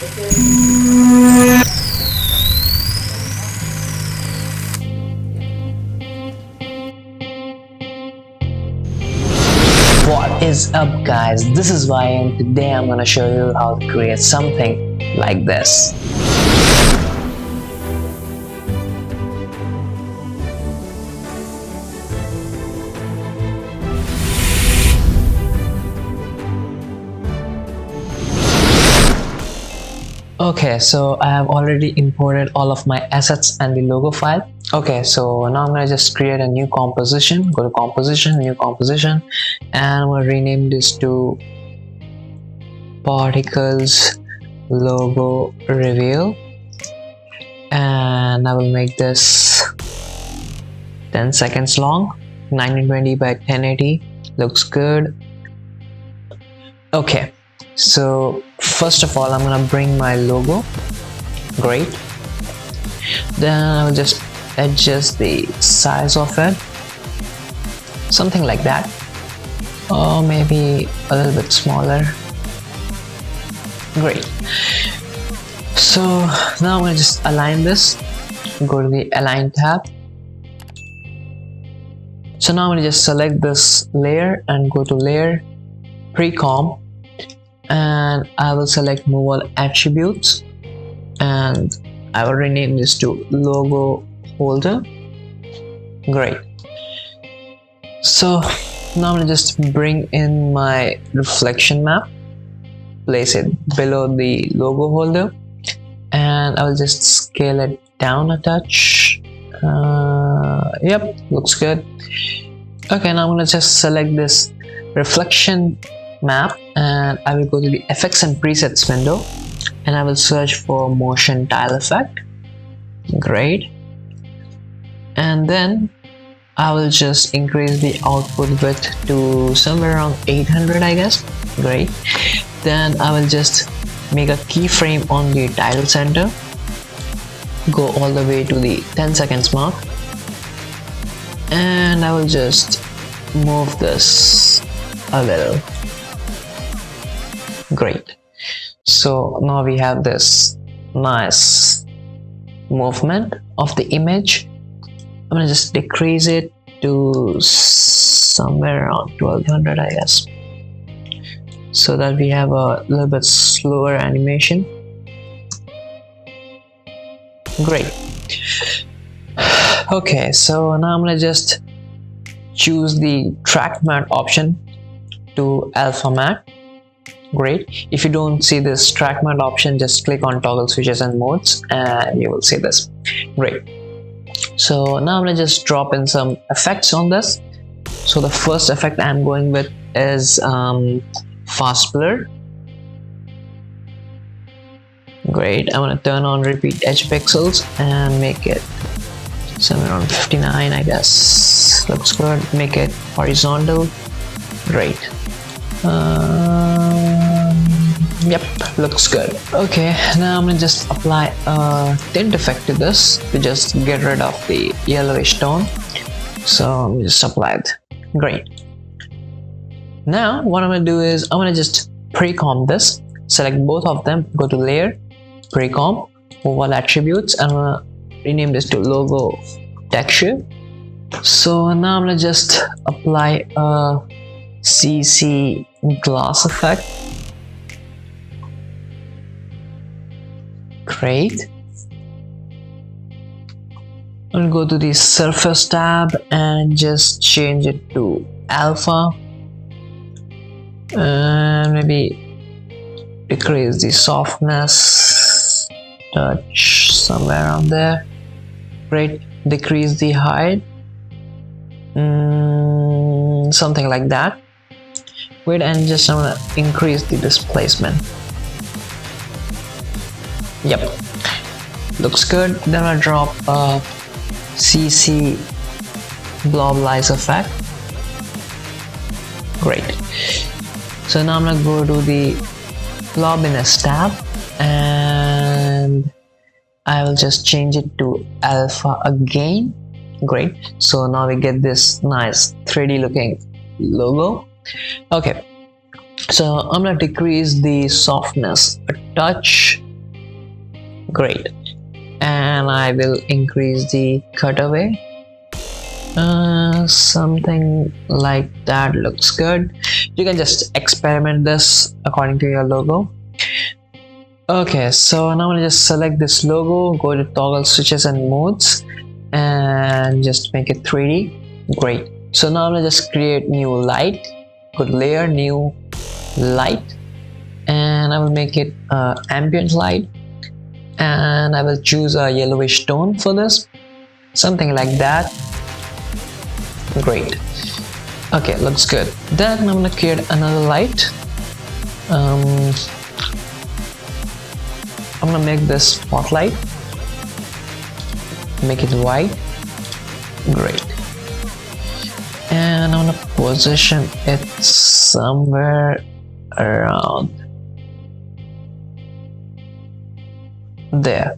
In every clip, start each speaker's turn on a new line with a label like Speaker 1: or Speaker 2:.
Speaker 1: What is up guys, this is Ryan. Today I'm gonna show you how to create something like this. Okay, so I have already imported all of my assets and the logo file. Okay, so now I'm gonna just create a new composition. Go to composition, new composition, and I'm gonna rename this to particles logo reveal, and I will make this 10 seconds long, 1920 by 1080. Looks good. Okay, so first of all I'm gonna bring my logo. Great. Then I'll just adjust the size of it, something like that, or maybe a little bit smaller. Great. So now I'm gonna just align this. Go to the align tab. So now I'm gonna just select this layer and go to layer, pre-comp, and I will select move all attributes, and I will rename this to logo holder. Great. So now I'm gonna just bring in my reflection map, place it below the logo holder, and I will just scale it down a touch. Yep, looks good. Okay, now I'm gonna just select this reflection map, and I will go to the effects and presets window, and I will search for motion tile effect. Great. And then I will just increase the output width to somewhere around 800, I guess. Great. Then I will just make a keyframe on the title center, go all the way to the 10 seconds mark, and I will just move this a little. Great. So now we have this nice movement of the image. I'm gonna just decrease it to somewhere around 1200, I guess, so that we have a little bit slower animation. Great. Okay, so now I'm gonna just choose the track matte option to alpha matte. Great. If you don't see this track matte option, just click on toggle switches and modes and you will see this. Great. So now I'm gonna just drop in some effects on this. So the first effect I'm going with is fast blur. Great. I'm gonna turn on repeat edge pixels and make it somewhere around 59, I guess. Looks good. Make it horizontal. Great. Yep, looks good. Okay, now I'm gonna just apply a tint effect to this to just get rid of the yellowish tone. So let me just apply it. Great. Now what I'm gonna do is I'm gonna just pre-comp this, select both of them, go to layer, pre-comp, move all attributes, and I'm gonna rename this to logo texture. So now I'm gonna just apply a CC glass effect. Great. I'll go to the surface tab and just change it to alpha, and maybe decrease the softness touch somewhere around there. Great. Decrease the height, something like that. Wait, and just I'm gonna increase the displacement. Yep, looks good. Then I'll drop a CC blob lies effect. Great. So now I'm gonna go to the blobbiness tab and I will just change it to alpha again. Great. So now we get this nice 3D looking logo. Okay, so I'm gonna decrease the softness a touch Great. And I will increase the cutaway. Something like that looks good. You can just experiment this according to your logo. Okay, so now I'm gonna just select this logo, go to toggle switches and modes, and just make it 3D. Great. So now I'm gonna just create new light. Go to layer, new light, and I will make it ambient light, and I will choose a yellowish tone for this, something like that. Great. Okay, looks good. Then I'm gonna create another light. I'm gonna make this spotlight, make it white. Great. And I'm gonna position it somewhere around there.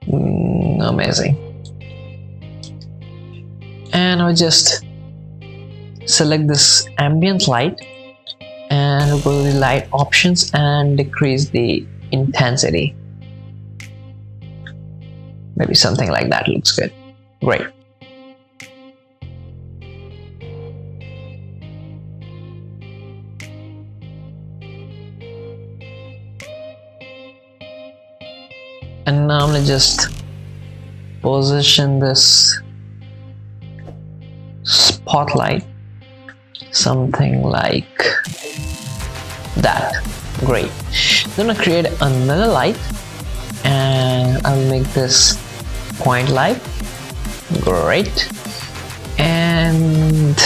Speaker 1: Amazing. And I'll just select this ambient light and go to the light options and decrease the intensity. Maybe something like that looks good. Great. And now I'm gonna just position this spotlight something like that. Great. Then I'll create another light and I'll make this point light. Great. And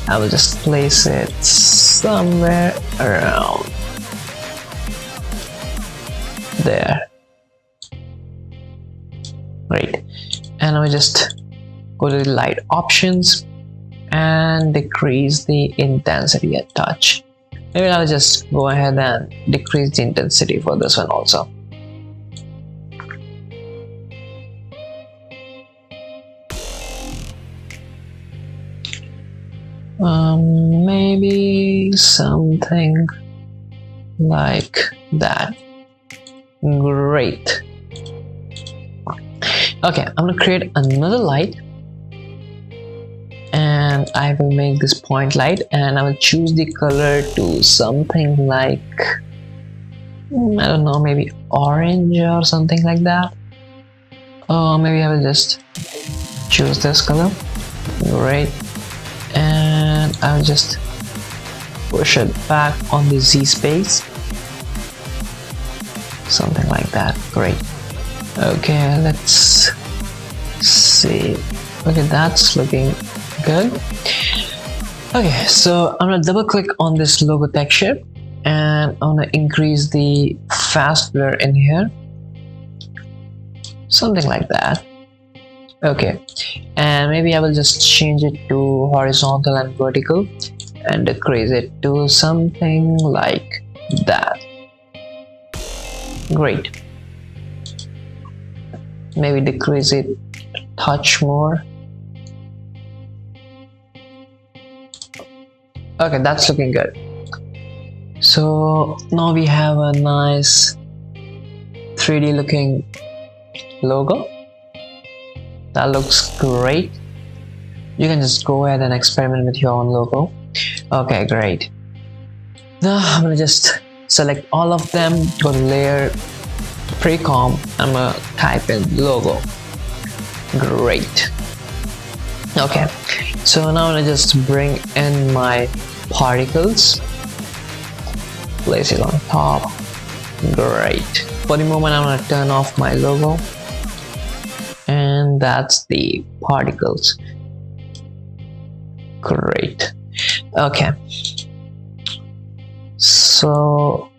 Speaker 1: I will just place it somewhere around there. Great. And I will just go to the light options and decrease the intensity a touch. Maybe I'll just go ahead and decrease the intensity for this one also. Maybe something like that. Great. Okay, I'm gonna create another light and I will make this point light and I will choose the color to something like, I don't know, maybe orange or something like that. Or maybe I will just choose this color. Great. And I'll just push it back on the Z space, something like that. Great. Okay, let's see. Okay, that's looking good. Okay, so I'm gonna double click on this logo texture and I'm gonna increase the fast blur in here, something like that. Okay, and maybe I will just change it to horizontal and vertical and decrease it to something like that. Great. Maybe decrease it a touch more. Okay, that's looking good. So now we have a nice 3D looking logo. That looks great. You can just go ahead and experiment with your own logo. Okay, great. Now I'm gonna just select all of them, go to layer, pre-comp, I'm gonna type in logo. Great. Okay, so now I'm gonna just bring in my particles, place it on top. Great. For the moment I'm gonna turn off my logo, and that's the particles. Great. Okay, so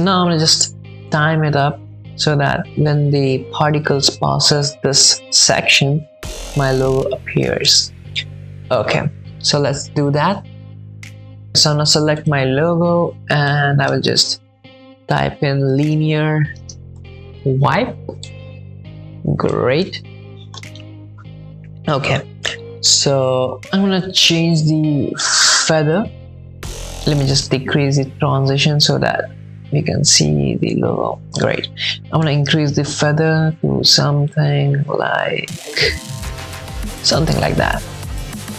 Speaker 1: now I'm gonna just time it up so that when the particles passes this section, my logo appears. Okay, so let's do that. So I'm gonna select my logo and I will just type in linear wipe. Great. Okay, so I'm gonna change the feather. Let me just decrease the transition so that we can see the logo. Great. I'm gonna increase the feather to something like that.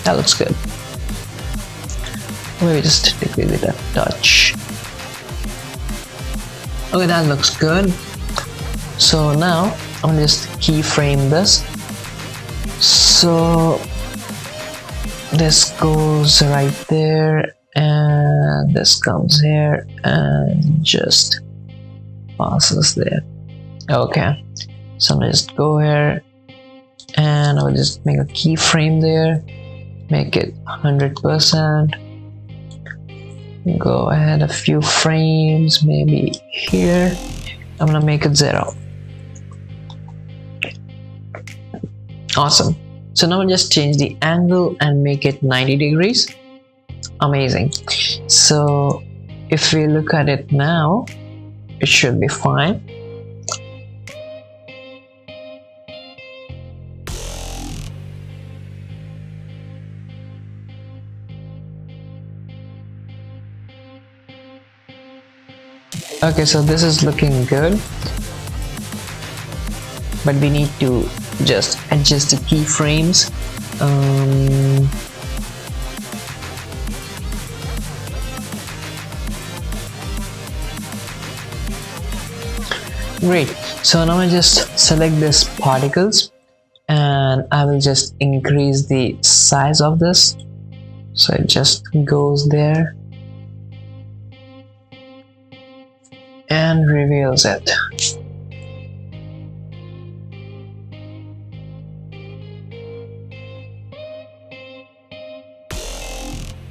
Speaker 1: That looks good. Maybe just decrease it a touch. Okay, that looks good. So now I'm gonna just keyframe this. So this goes right there, and this comes here and just passes there. Okay, so I'm gonna just go here and I'll just make a keyframe there, make it 100%. Go ahead a few frames, maybe here. I'm gonna make it 0. Awesome. So now I'll just change the angle and make it 90 degrees. Amazing. So if we look at it now, it should be fine. Okay, so this is looking good, but we need to just adjust the keyframes. Great. So now I just select this particles and I will just increase the size of this, so it just goes there and reveals it.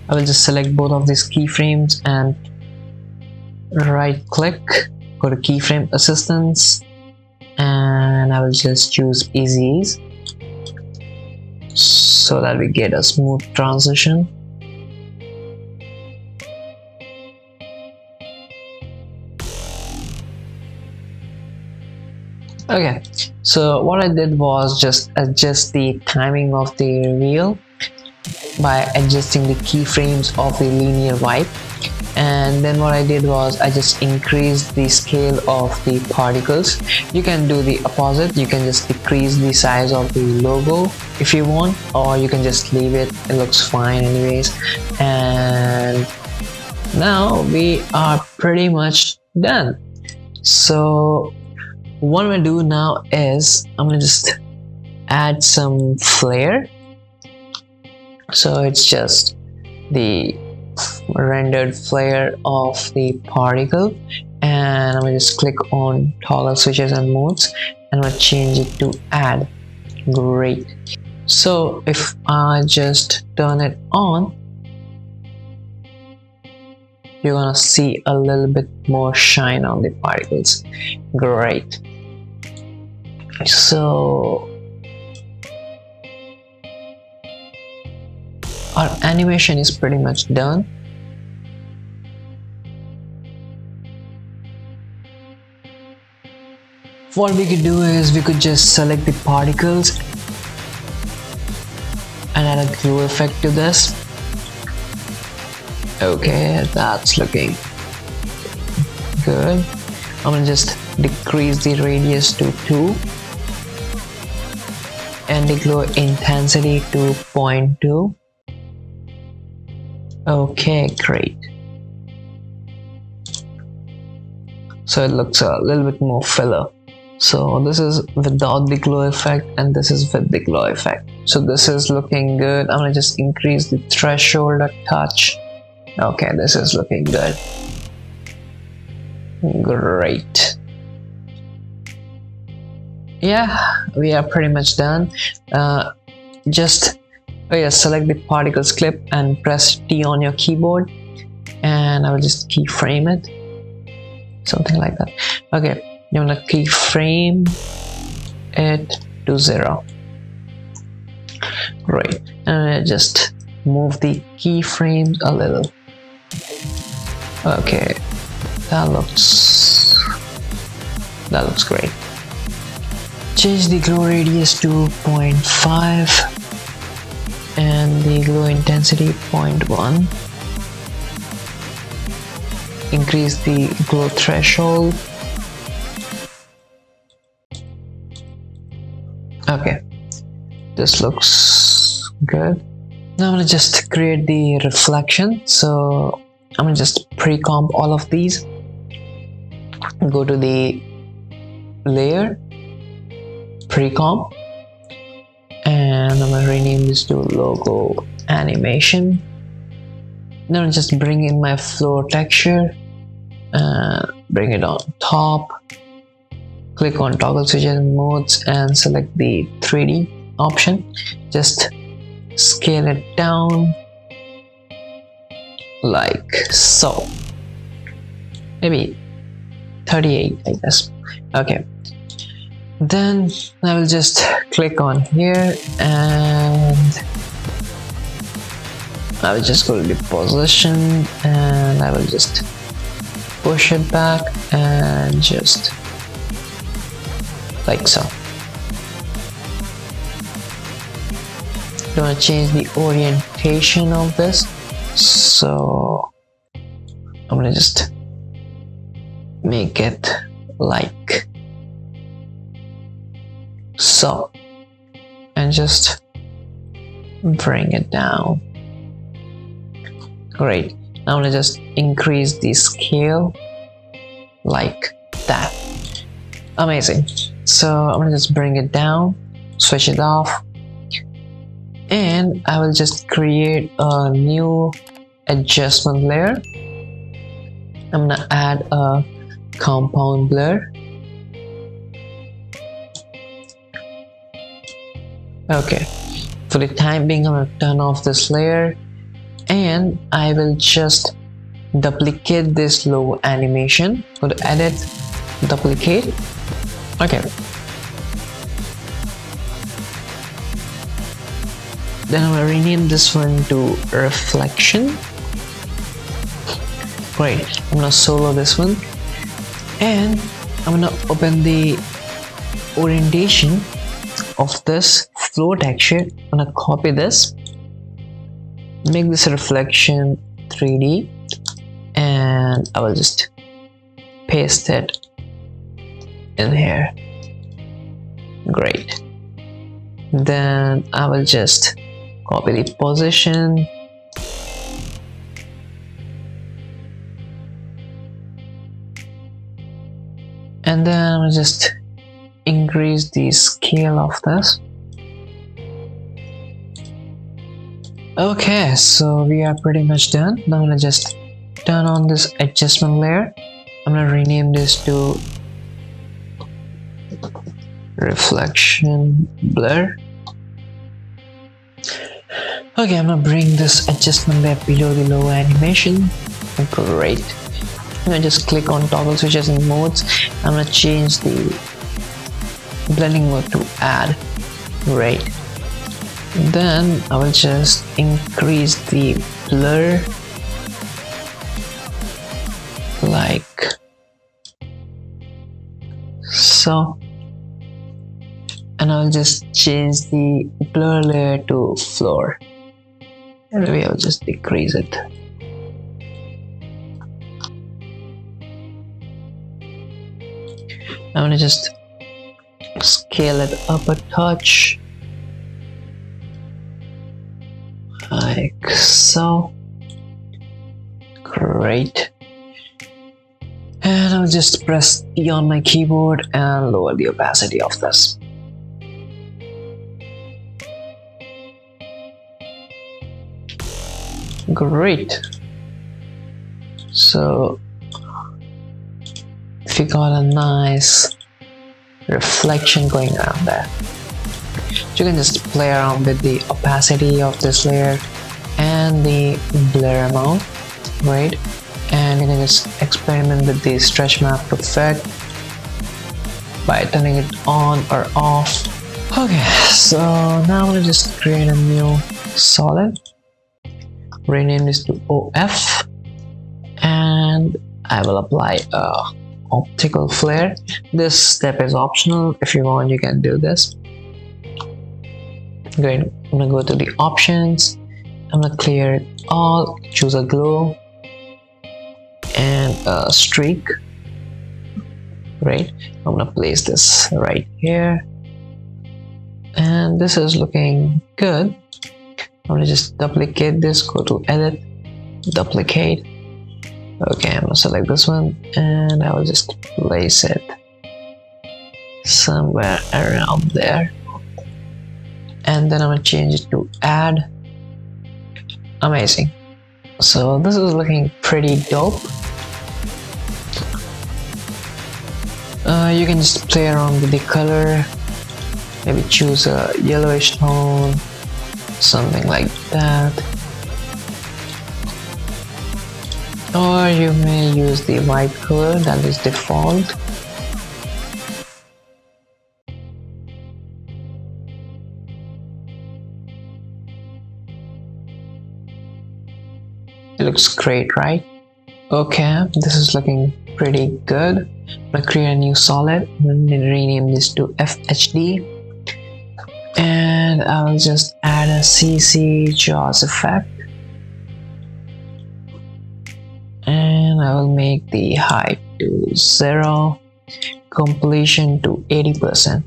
Speaker 1: I will just select both of these keyframes and right click, go to keyframe assistance, and I will just choose easy ease so that we get a smooth transition. Okay, so what I did was just adjust the timing of the reveal by adjusting the keyframes of the linear wipe, and then what I did was I just increased the scale of the particles. You can do the opposite, you can just decrease the size of the logo if you want, or you can just leave it, it looks fine anyways. And now we are pretty much done. So what I'm gonna do now is I'm gonna just add some flare. So it's just the rendered flare of the particle, and I'm gonna just click on toggle switches and modes and I'm gonna change it to add. Great. So if I just turn it on, you're gonna see a little bit more shine on the particles. Great. So our animation is pretty much done. What we could do is we could just select the particles and add a glue effect to this. Okay, that's looking good. I'm gonna just decrease the radius to 2 and the glow intensity to 0.2. Okay, great. So it looks a little bit more filler. So this is without the glow effect and this is with the glow effect. So this is looking good. I'm gonna just increase the threshold a touch. Okay, this is looking good. Great. Yeah, we are pretty much done. Select the particles clip and press T on your keyboard, and I will just keyframe it, something like that. Okay, I'm gonna keyframe it to 0. Great, and I just move the keyframes a little. Okay, that looks great. Change the glow radius to 0.5 and the glow intensity 0.1. increase the glow threshold. Okay, this looks good. Now I'm gonna just create the reflection. So I'm gonna just pre-comp all of these. Go to the layer, pre-comp, and I'm gonna rename this to logo animation. Then I'll just bring in my floor texture and bring it on top. Click on toggle switches and modes and select the 3D option. Just scale it down like so, maybe 38, I guess. Okay, then I will just click on here and I will just go to the position and I will just push it back and just like so. I'm going to change the orientation of this, so I'm going to just make it like so and just bring it down. Great. Now I'm gonna just increase the scale like that. Amazing. So I'm gonna just bring it down, switch it off, and I will just create a new adjustment layer. I'm gonna add a compound blur. Okay, for the time being I'm gonna turn off this layer and I will just duplicate this logo animation. Go to edit, duplicate. Okay, then I'm gonna rename this one to reflection. Great, I'm gonna solo this one and I'm gonna open the orientation of this floor texture. I'm gonna copy this, make this reflection 3D, and I will just paste it in here. Great. Then I will just copy the position, and then I'll just increase the scale of this. Okay, so we are pretty much done. Now I'm gonna just turn on this adjustment layer. I'm gonna rename this to reflection blur. Okay, I'm gonna bring this adjustment layer below the logo animation. Great. I'm gonna just click on toggle switches and modes. I'm gonna change the blending mode to add. Great. Then I will just increase the blur like so, and I'll just change the blur layer to floor, and maybe I'll just decrease it. I'm gonna just scale it up a touch like so. Great. And I'll just press E on my keyboard and lower the opacity of this. Great. So we got a nice reflection going around there. You can just play around with the opacity of this layer and the blur amount, right? And you can just experiment with the stretch map to fit by turning it on or off. Okay, so now I'm gonna just create a new solid, rename this to OF, and I will apply a optical flare. This step is optional. If you want, you can do this. Great. I'm gonna go to the options. I'm gonna clear it all, choose a glow, and a streak. Right, I'm gonna place this right here, and this is looking good. I'm gonna just duplicate this, go to edit, duplicate. Okay, I'm gonna select this one and I will just place it somewhere around there, and then I'm gonna change it to add. Amazing. So this is looking pretty dope. You can just play around with the color, maybe choose a yellowish tone, something like that, or you may use the white color that is default. It looks great, right? Okay, this is looking pretty good. I'm gonna create a new solid. I'm gonna rename this to FHD, and I'll just add a CC jaws effect, and I will make the height to 0, completion to 80%.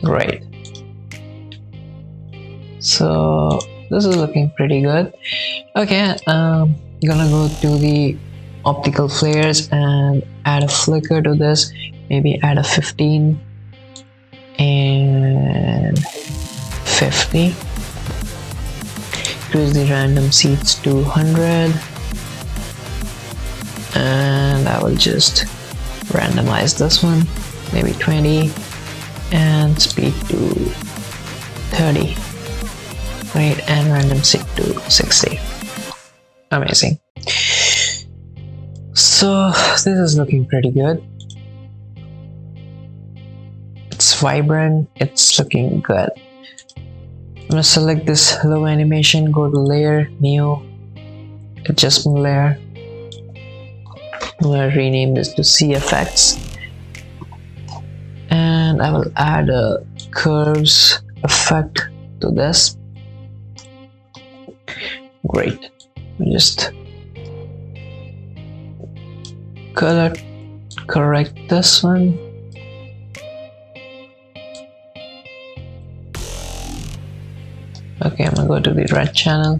Speaker 1: Great. So this is looking pretty good. Okay, I'm gonna go to the optical flares and add a flicker to this. Maybe add a 15 and 50. Increase the random seeds to 100, and I will just randomize this one, maybe 20, and speed to 30. Right, and random seed to 60. Amazing. So this is looking pretty good. It's vibrant, it's looking good. I'm gonna select this hello animation, go to layer, new, adjustment layer. I'm gonna rename this to CFX, and I will add a curves effect to this. Great. Just color correct this one. Okay, I'm gonna go to the red channel.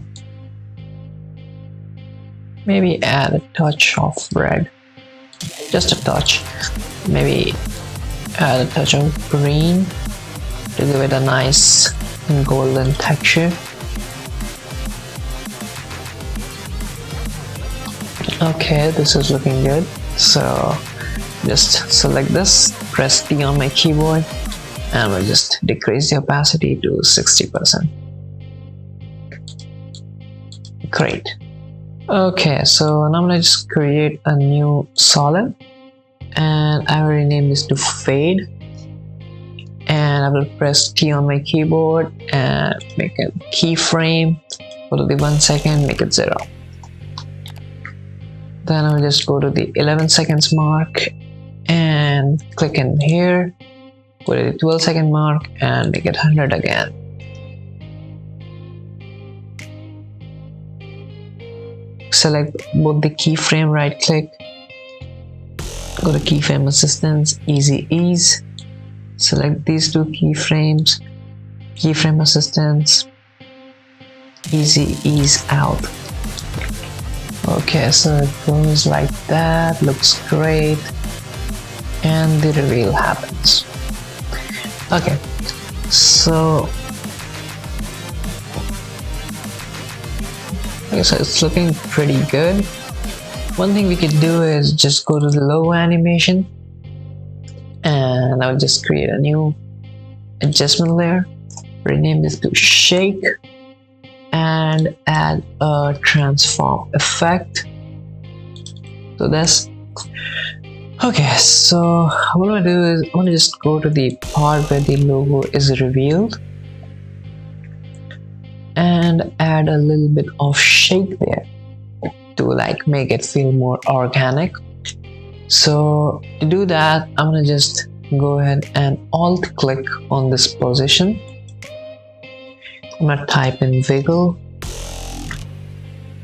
Speaker 1: Maybe add a touch of red, just a touch. Maybe add a touch of green to give it a nice golden texture. Okay, this is looking good. So just select this, press D on my keyboard, and we'll just decrease the opacity to 60%. Great. Okay, so now I'm gonna just create a new solid, and I will rename this to fade, and I will press T on my keyboard and make a keyframe. Go to the 1 second, make it 0. Then I'll just go to the 11 seconds mark and click in here, go to the 12 second mark and make it 100 again. Select both the keyframe, right click, go to keyframe assistance, easy ease, select these two keyframes, keyframe assistance, easy ease out. Okay, so it goes like that, looks great, and the reveal happens. Okay, so it's looking pretty good. One thing we could do is just go to the logo animation, and I'll just create a new adjustment layer, rename this to shake, and add a transform effect to this. Okay, so what I'm gonna do is I'm gonna just go to the part where the logo is revealed and add a little bit of shake there to like make it feel more organic. So to do that, I'm gonna just go ahead and alt click on this position. I'm gonna type in wiggle,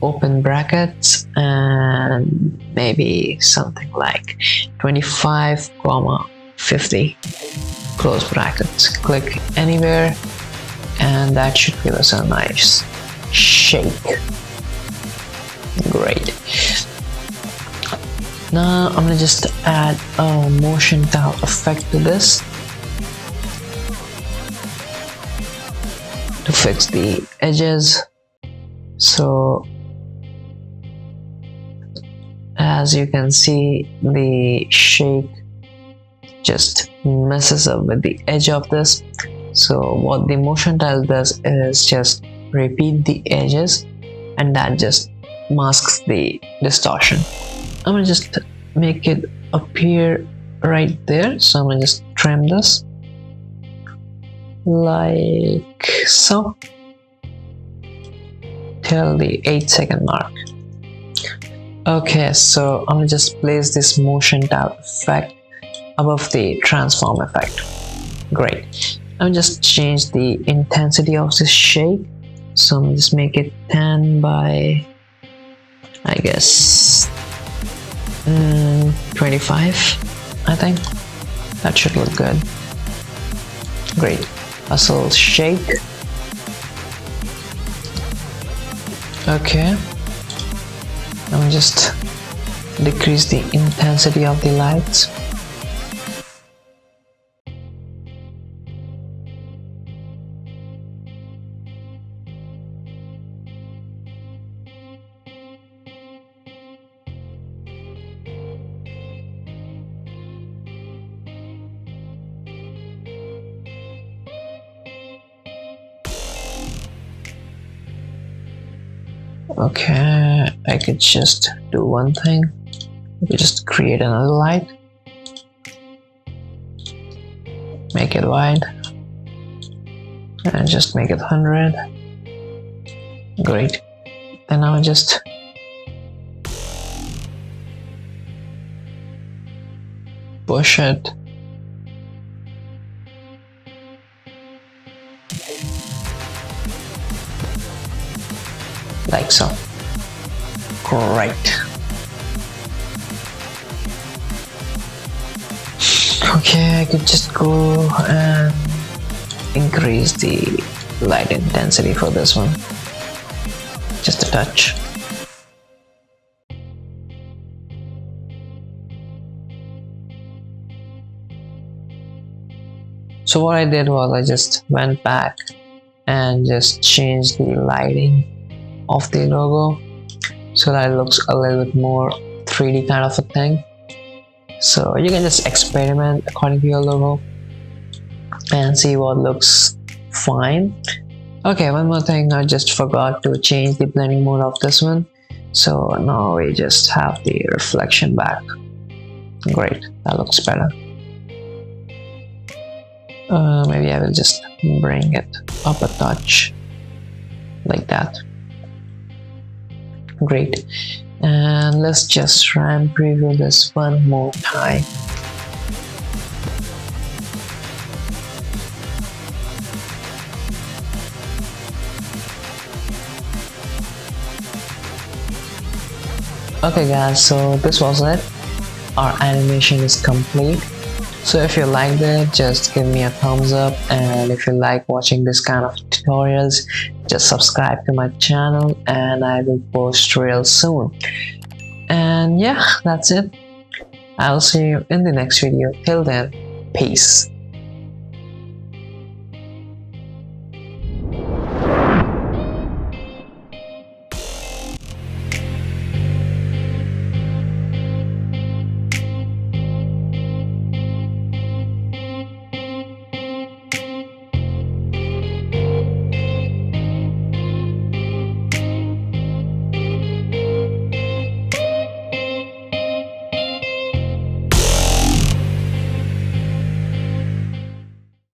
Speaker 1: open brackets, and maybe something like 25 comma 50 close brackets. Click anywhere and that should give us a nice shake. Great. Now I'm gonna just add a motion tile effect to this to fix the edges. So as you can see, the shake just messes up with the edge of this. So what the motion tile does is just repeat the edges and that just masks the distortion. I'm gonna just make it appear right there. So I'm gonna just trim this like so till the 8-second mark. Okay, so I'm gonna just place this motion tile effect above the transform effect. Great. I'm just change the intensity of this shake. So I'm gonna just make it 10 by, I guess, 25. I think that should look good. Great. Muscle shake. Okay. I'm just decrease the intensity of the lights. Okay, I could just do one thing. I could just create another light, make it wide, and just make it 100. Great. Then I'll just push it. Like so. Great. Okay, I could just go and increase the light intensity for this one. Just a touch. So what I did was I just went back and just changed the lighting of the logo so that it looks a little bit more 3D kind of a thing. So you can just experiment according to your logo and see what looks fine. Okay, one more thing, I just forgot to change the blending mode of this one. So now we just have the reflection back. Great, that looks better. Maybe I will just bring it up a touch like that. Great. And let's just try and preview this one more time. Okay guys, so this was it. Our animation is complete. So if you liked it, just give me a thumbs up, and if you like watching this kind of tutorials, just subscribe to my channel and I will post real soon. And yeah, that's it. I'll see you in the next video. Till then, peace.